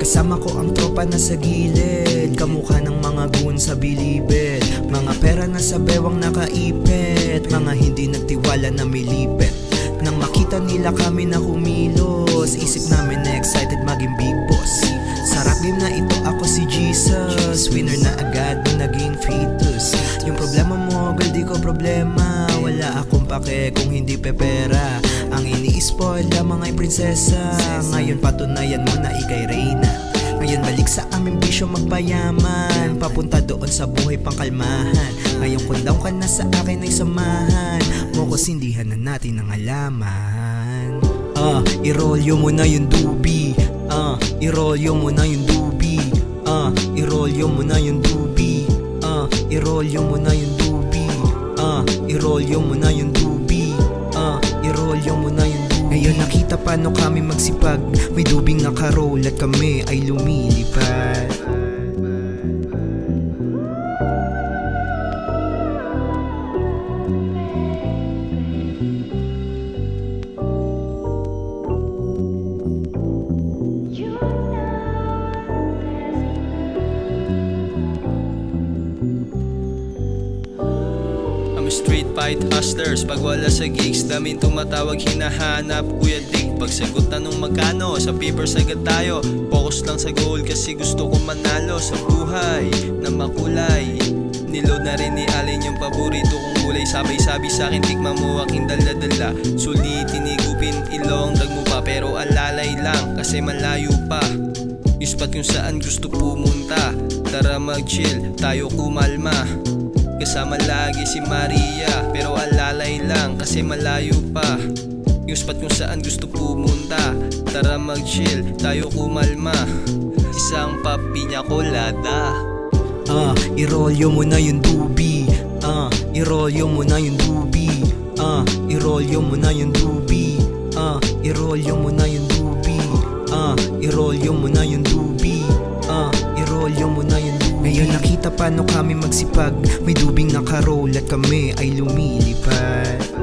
Kasama ko ang tropa na sa gilid, kamukha ng mga goon sa bilibid. Mga pera na sa bewang nakaipit, mga hindi nagtiwala na milipit. Nang makita nila kami na kumilos, isip namin na excited maging big boss. Sarap game na ito, ako si Jesus, winner na agad nung naging fetus. Yung problema mo, girl, di ko problema. Wala akong pake kung hindi pepera. Ang ini-spoil lamang ay prinsesa. Ngayon patunayan mo na ikay reyna. Ngayon balik sa aming bisyo magpayaman, papunta doon sa buhay pangkalmahan. Ngayon kung down ka na sa akin ay samahan mo ko, sindihan na natin ang alaman. Irolyo mo na yung dubi. Irolyo mo na yung dubi. Irolyo mo na yung dubi. Irolyo mo na yung dubi. Irolyo mo na yung dubi. Irolyo mo na yung dubi. Ngayon nakita paano kami magsipag, may dubing nakaroll at kami ay lumilipad. Street fight hustlers, pag wala sa gigs, daming tumatawag hinahanap Kuya Dick. Pagsagot tanong magkano, sa papers agad tayo. Focus lang sa goal kasi gusto ko manalo sa buhay na makulay. Niload na rin ni Allen yung paborito kong gulay. Sabay-sabi sa akin, tikman mo aking dala-dala. Sulitin, igupin, ilong, dag mo pa. Pero alalay lang kasi malayo pa yung spot kung saan gusto pumunta. Tara mag-chill, tayo kumalma. Kasama lagi si Maria, pero alalay lang kasi malayo pa yung spot kung saan gusto pumunta. Tara mag-chill, tayo kumalma. Isang papinya kolada. Irolyo mo na yung dubi. Irolyo mo na yung dubi. Irolyo mo na yung dubi. Irolyo mo na yung dubi. Irolyo mo na yung dubi. Irolyo mo na yung dubi. Ngayon nakita paano kami magsipag, may dubing nakaroll at kami ay lumilipad.